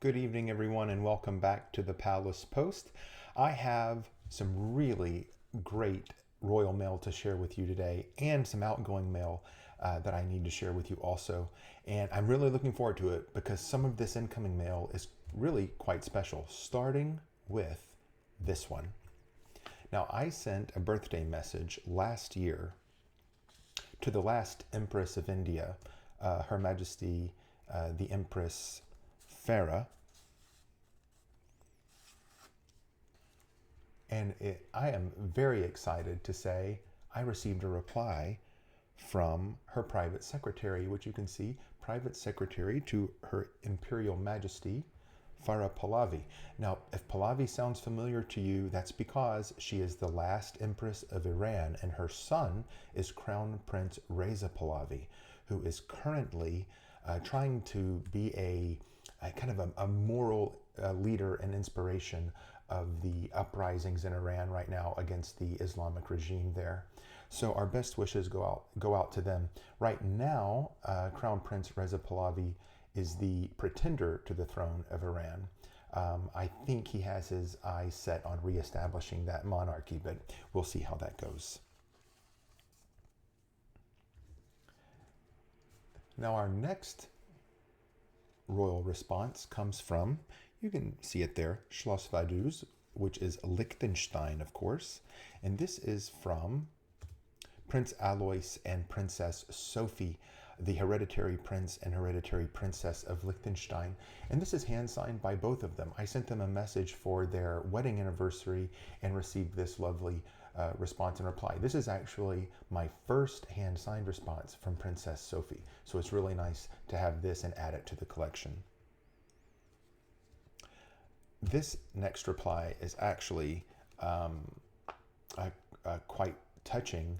Good evening, everyone, and welcome back to the Palace Post. I have some really great royal mail to share with you today and some outgoing mail that I need to share with you also. And I'm really looking forward to it because some of this incoming mail is really quite special, starting with this one. Now, I sent a birthday message last year to the last Empress of India, Her Majesty, the Empress Farah. And I am very excited to say I received a reply from her private secretary, which you can see, private secretary to Her Imperial Majesty, Farah Pahlavi. Now, if Pahlavi sounds familiar to you, that's because she is the last Empress of Iran, and her son is Crown Prince Reza Pahlavi, who is currently trying to be a kind of a moral leader and inspiration of the uprisings in Iran right now against the Islamic regime there. So our best wishes go out to them. Right now, Crown Prince Reza Pahlavi is the pretender to the throne of Iran. I think he has his eyes set on reestablishing that monarchy, but we'll see how that goes. Now our next royal response comes from, you can see it there, Schloss Vaduz, which is Liechtenstein, of course. And this is from Prince Alois and Princess Sophie, the hereditary prince and hereditary princess of Liechtenstein. And this is hand-signed by both of them. I sent them a message for their wedding anniversary and received this lovely response and reply. This is actually my first hand-signed response from Princess Sophie. So it's really nice to have this and add it to the collection. This next reply is actually quite touching,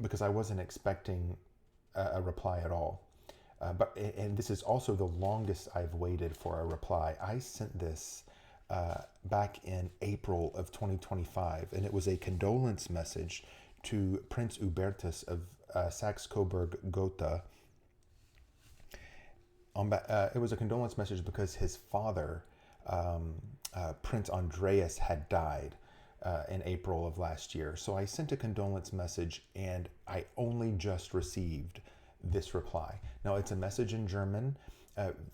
because I wasn't expecting a reply at all. And this is also the longest I've waited for a reply. I sent this back in April of 2025, and it was a condolence message to Prince Hubertus of Saxe-Coburg-Gotha. It was a condolence message because his father, Prince Andreas, had died in April of last year. So I sent a condolence message, and I only just received this reply. Now it's a message in German,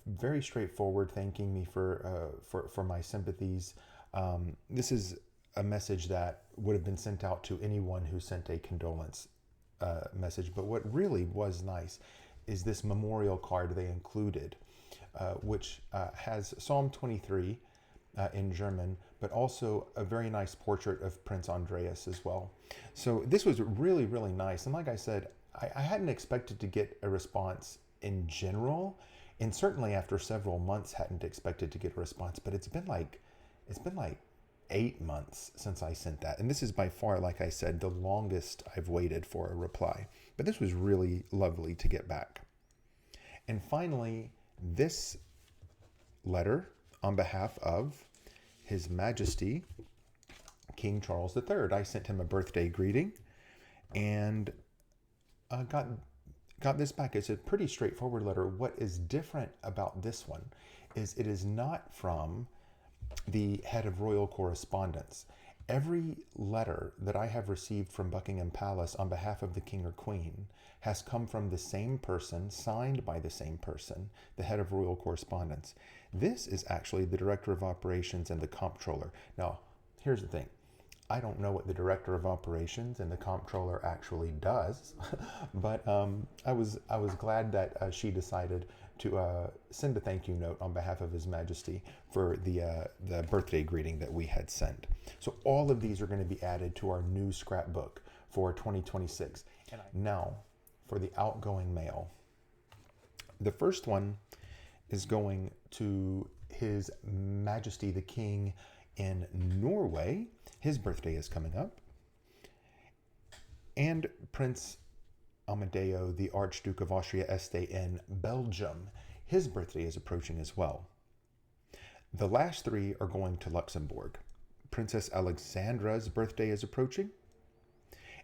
very straightforward, thanking me for my sympathies. This is a message that would have been sent out to anyone who sent a condolence message. But what really was nice is this memorial card they included, which has Psalm 23 in German, but also a very nice portrait of Prince Andreas as well. So this was really, really nice. And like I said, I hadn't expected to get a response in general, and certainly after several months hadn't expected to get a response, but it's been like 8 months since I sent that. And this is by far, like I said, the longest I've waited for a reply. But this was really lovely to get back. And finally, this letter on behalf of His Majesty, King Charles III. I sent him a birthday greeting and got this back. It's a pretty straightforward letter. What is different about this one is it is not from the head of royal correspondence. Every letter that I have received from Buckingham Palace on behalf of the king or queen has come from the same person, signed by the same person, the head of royal correspondence. This is actually the director of operations and the comptroller. Now, here's the thing. I don't know what the director of operations and the comptroller actually does, but I was glad that she decided to send a thank you note on behalf of His Majesty for the birthday greeting that we had sent. So all of these are going to be added to our new scrapbook for 2026. Now, for the outgoing mail. The first one is going to His Majesty the King in Norway. His birthday is coming up. And Prince Amadeo, the Archduke of Austria-Este in Belgium. His birthday is approaching as well. The last three are going to Luxembourg. Princess Alexandra's birthday is approaching.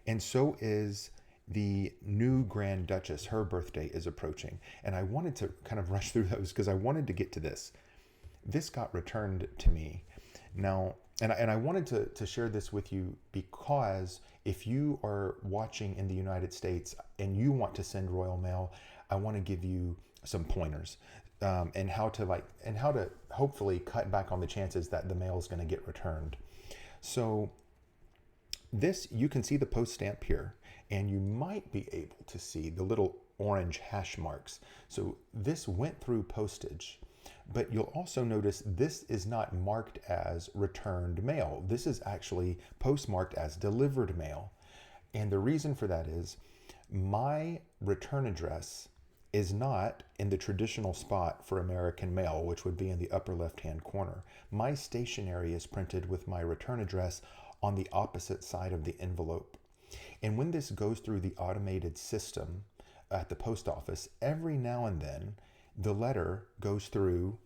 And so is the new Grand Duchess, her birthday is approaching. And I wanted to kind of rush through those because I wanted to get to this. This got returned to me. Now, and I wanted to share this with you because if you are watching in the United States and you want to send royal mail, I want to give you some pointers and how to hopefully cut back on the chances that the mail is going to get returned. So this, you can see the post stamp here, and you might be able to see the little orange hash marks. So this went through postage, but you'll also notice this is not marked as returned mail. This is actually postmarked as delivered mail. And the reason for that is my return address is not in the traditional spot for American mail, which would be in the upper left-hand corner. My stationery is printed with my return address on the opposite side of the envelope. And when this goes through the automated system at the post office, every now and then the letter goes through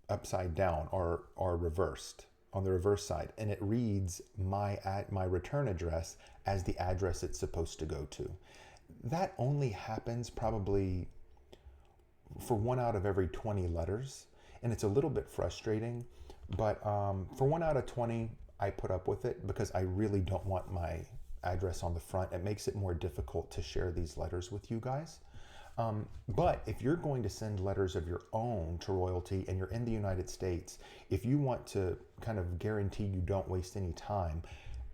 upside down or reversed on the reverse side, and it reads my return address as the address it's supposed to go to. That only happens probably for 1 out of every 20 letters, and it's a little bit frustrating, but for 1 out of 20, I put up with it because I really don't want my address on the front. It makes it more difficult to share these letters with you guys. But if you're going to send letters of your own to royalty and you're in the United States, if you want to kind of guarantee you don't waste any time,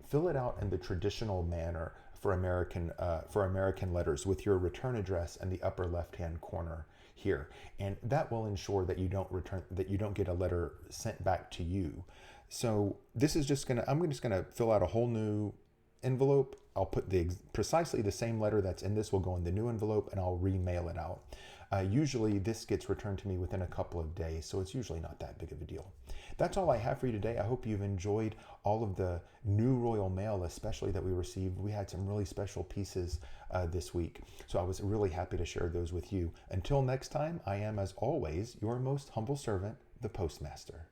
fill it out in the traditional manner for American letters with your return address in the upper left-hand corner here, and that will ensure that you don't get a letter sent back to you. So this is I'm just gonna fill out a whole new envelope. I'll put precisely the same letter that's in this will go in the new envelope, and I'll remail it out. Usually this gets returned to me within a couple of days, so it's usually not that big of a deal. That's all I have for you today. I hope you've enjoyed all of the new royal mail, especially that we received. We had some really special pieces this week, so I was really happy to share those with you. Until next time, I am, as always, your most humble servant, the Postmaster.